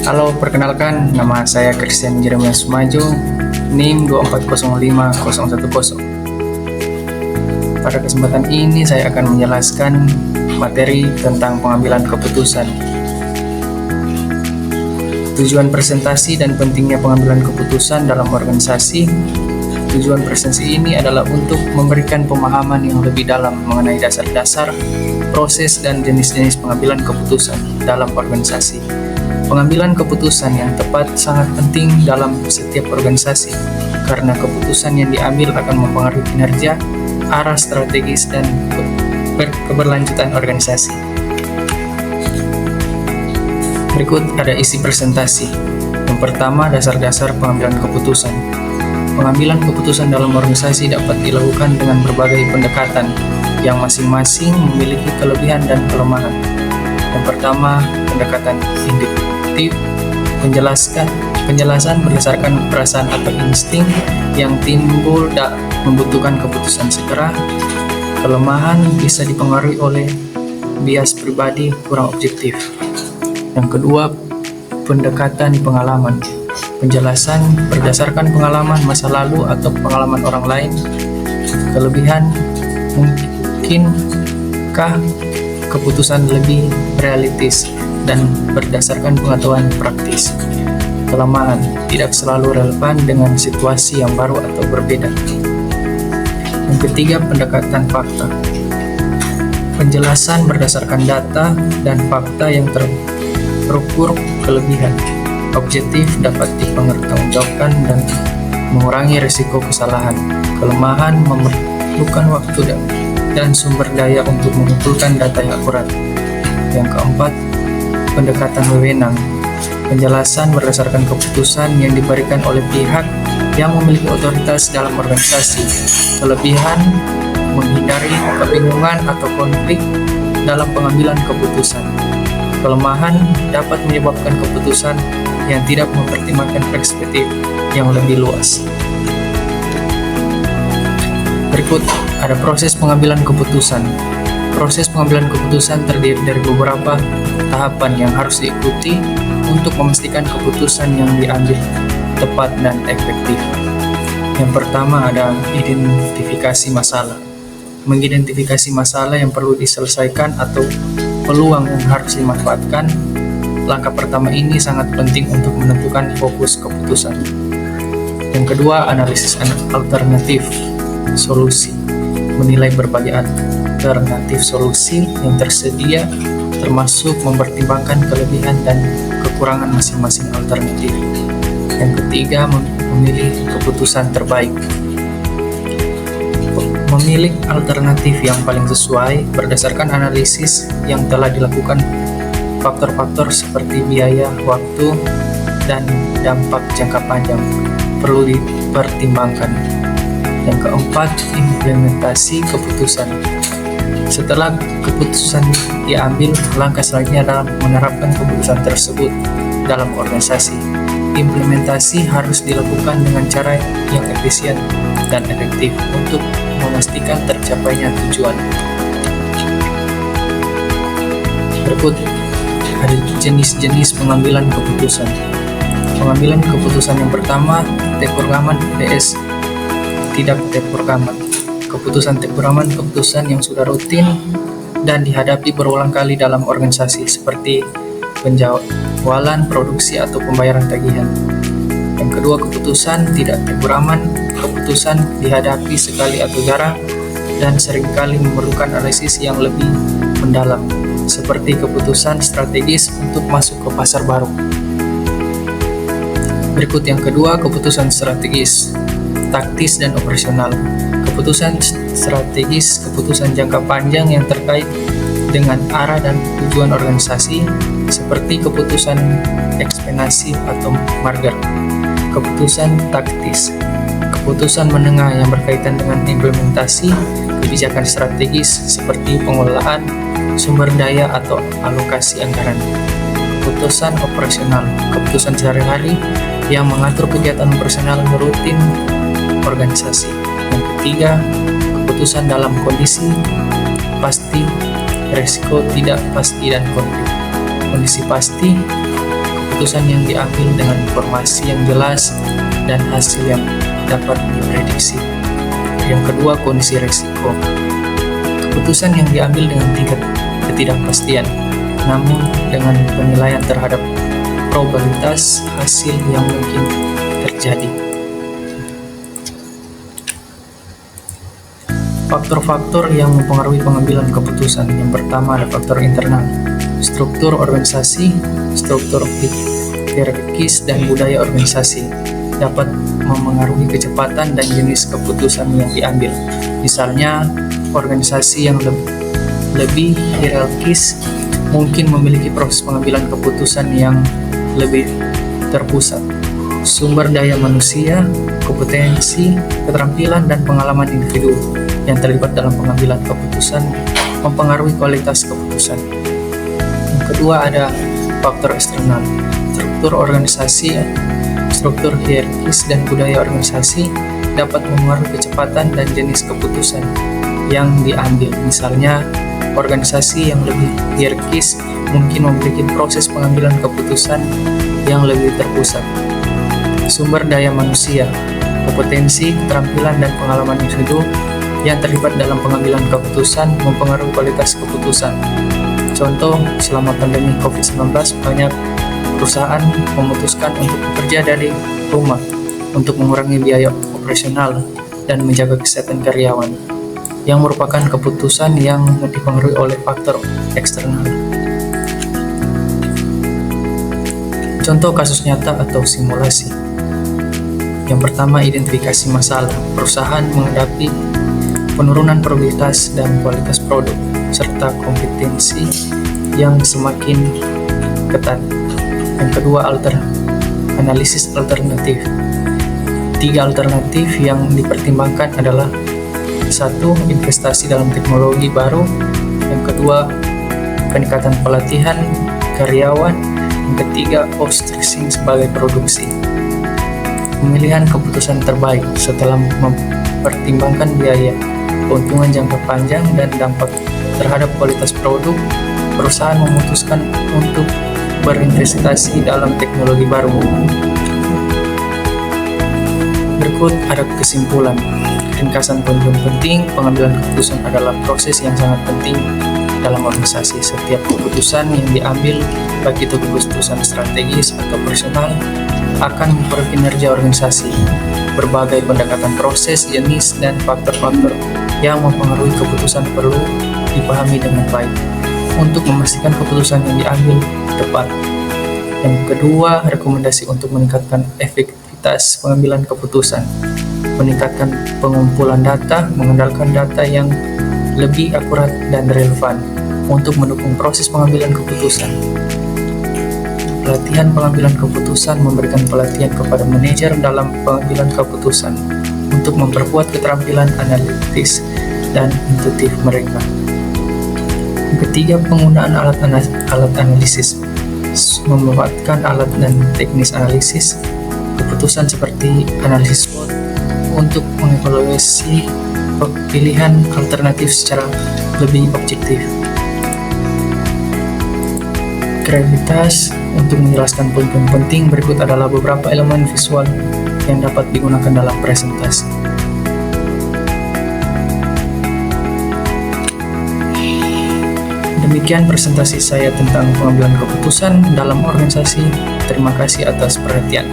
Halo, perkenalkan nama saya Christian Jeremias Sumajo, NIM 2405010. Pada kesempatan ini saya akan menjelaskan materi tentang pengambilan keputusan. Tujuan presentasi dan pentingnya pengambilan keputusan dalam organisasi. Tujuan presentasi ini adalah untuk memberikan pemahaman yang lebih dalam mengenai dasar-dasar, proses, dan jenis-jenis pengambilan keputusan dalam organisasi. Pengambilan keputusan yang tepat sangat penting dalam setiap organisasi, karena keputusan yang diambil akan mempengaruhi kinerja, arah strategis, dan keberlanjutan organisasi. Berikut ada isi presentasi. Yang pertama, dasar-dasar pengambilan keputusan. Pengambilan keputusan dalam organisasi dapat dilakukan dengan berbagai pendekatan yang masing-masing memiliki kelebihan dan kelemahan. Yang pertama, pendekatan induktif, penjelasan berdasarkan perasaan atau insting yang timbul dan membutuhkan keputusan segera. Kelemahan bisa dipengaruhi oleh bias pribadi kurang objektif. Yang kedua, pendekatan pengalaman. Penjelasan berdasarkan pengalaman masa lalu atau pengalaman orang lain. Kelebihan, mungkinkah keputusan lebih realistis dan berdasarkan pengetahuan praktis. Kelemahan, tidak selalu relevan dengan situasi yang baru atau berbeda. Yang ketiga, pendekatan fakta. Penjelasan berdasarkan data dan fakta yang terukur. Kelebihan, objektif, dapat dipertanggungjawabkan dan mengurangi risiko kesalahan. Kelemahan, memerlukan waktu dan sumber daya untuk mengumpulkan data yang akurat. Yang keempat, pendekatan wewenang. Penjelasan berdasarkan keputusan yang diberikan oleh pihak yang memiliki otoritas dalam organisasi. Kelebihan, menghindari kebingungan atau konflik dalam pengambilan keputusan. Kelemahan, dapat menyebabkan keputusan yang tidak mempertimbangkan perspektif yang lebih luas. Berikut ada proses pengambilan keputusan. Proses pengambilan keputusan terdiri dari beberapa tahapan yang harus diikuti untuk memastikan keputusan yang diambil tepat dan efektif. Yang pertama ada identifikasi masalah. Mengidentifikasi masalah yang perlu diselesaikan atau peluang yang harus dimanfaatkan. Langkah pertama ini sangat penting untuk menentukan fokus keputusan. Yang kedua, analisis alternatif solusi. Menilai berbagai alternatif solusi yang tersedia, termasuk mempertimbangkan kelebihan dan kekurangan masing-masing alternatif. Yang ketiga, memilih keputusan terbaik. Memilih alternatif yang paling sesuai berdasarkan analisis yang telah dilakukan. Faktor-faktor seperti biaya, waktu, dan dampak jangka panjang perlu dipertimbangkan. Yang keempat, implementasi keputusan. Setelah keputusan diambil, langkah selanjutnya adalah menerapkan keputusan tersebut dalam organisasi. Implementasi harus dilakukan dengan cara yang efisien dan efektif untuk memastikan tercapainya tujuan. Berikut ada jenis-jenis pengambilan keputusan. Pengambilan keputusan yang pertama, temperamen vs tidak temperamen. Keputusan temperamen keputusan yang sudah rutin dan dihadapi berulang kali dalam organisasi, seperti penjadwalan produksi atau pembayaran tagihan. Yang kedua, keputusan tidak temperamen. Keputusan dihadapi sekali atau jarang dan seringkali memerlukan analisis yang lebih mendalam, seperti keputusan strategis untuk masuk ke pasar baru. Berikut yang kedua, keputusan strategis, taktis dan operasional. Keputusan strategis, keputusan jangka panjang yang terkait dengan arah dan tujuan organisasi, seperti keputusan ekspansi atau merger. Keputusan taktis, keputusan menengah yang berkaitan dengan implementasi kebijakan strategis seperti pengelolaan sumber daya atau alokasi anggaran. Keputusan operasional, keputusan sehari-hari yang mengatur kegiatan operasional rutin organisasi. Yang ketiga, keputusan dalam kondisi pasti, risiko tidak pasti, dan konflik. Kondisi pasti, keputusan yang diambil dengan informasi yang jelas dan hasil yang dapat diprediksi. Yang kedua, kondisi risiko. Keputusan yang diambil dengan tingkat ketidakpastian, namun dengan penilaian terhadap probabilitas hasil yang mungkin terjadi. Faktor-faktor yang mempengaruhi pengambilan keputusan. Yang pertama ada faktor internal, struktur organisasi, struktur hierarkis, dan budaya organisasi dapat memengaruhi kecepatan dan jenis keputusan yang diambil. Misalnya, organisasi yang lebih hierarkis mungkin memiliki proses pengambilan keputusan yang lebih terpusat. Sumber daya manusia, kompetensi, keterampilan, dan pengalaman individu yang terlibat dalam pengambilan keputusan mempengaruhi kualitas keputusan. Yang kedua ada faktor eksternal, struktur organisasi, struktur hierarkis, dan budaya organisasi dapat memengaruhi kecepatan dan jenis keputusan yang diambil. Misalnya, organisasi yang lebih hierarkis mungkin memiliki proses pengambilan keputusan yang lebih terpusat. Sumber daya manusia, kompetensi, keterampilan, dan pengalaman individu yang terlibat dalam pengambilan keputusan mempengaruhi kualitas keputusan. Contoh, selama pandemi COVID-19, banyak perusahaan memutuskan untuk bekerja dari rumah untuk mengurangi biaya operasional dan menjaga kesehatan karyawan, yang merupakan keputusan yang dipengaruhi oleh faktor eksternal. Contoh kasus nyata atau simulasi. Yang pertama, identifikasi masalah. Perusahaan menghadapi penurunan produktivitas dan kualitas produk, serta kompetensi yang semakin ketat. Yang kedua, analisis alternatif. 3 alternatif yang dipertimbangkan adalah: 1. Investasi dalam teknologi baru. Yang kedua, peningkatan pelatihan karyawan. Yang ketiga, outsourcing sebagai produksi. Pemilihan keputusan terbaik setelah mempertimbangkan biaya, keuntungan jangka panjang, dan dampak terhadap kualitas produk, perusahaan memutuskan untuk berinvestasi dalam teknologi baru. Berikut ada kesimpulan. Ringkasan poin-poin penting, pengambilan keputusan adalah proses yang sangat penting dalam organisasi. Setiap keputusan yang diambil, baik itu keputusan strategis atau personal, akan mempengaruhi kinerja organisasi. Berbagai pendekatan proses, jenis, dan faktor-faktor yang mempengaruhi keputusan perlu dipahami dengan baik untuk memastikan keputusan yang diambil tepat. Yang kedua, rekomendasi untuk meningkatkan efektivitas pengambilan keputusan. Meningkatkan pengumpulan data, mengandalkan data yang lebih akurat dan relevan untuk mendukung proses pengambilan keputusan. Pelatihan pengambilan keputusan memberikan pelatihan kepada manajer dalam pengambilan keputusan untuk memperkuat keterampilan analitis dan intuitif mereka. Yang ketiga, penggunaan alat analisis. Memanfaatkan alat dan teknis analisis keputusan seperti analisis SWOT untuk mengevaluasi pilihan alternatif secara lebih objektif. Kreativitas. Untuk menjelaskan poin-poin penting, berikut adalah beberapa elemen visual yang dapat digunakan dalam presentasi. Demikian presentasi saya tentang pengambilan keputusan dalam organisasi. Terima kasih atas perhatian.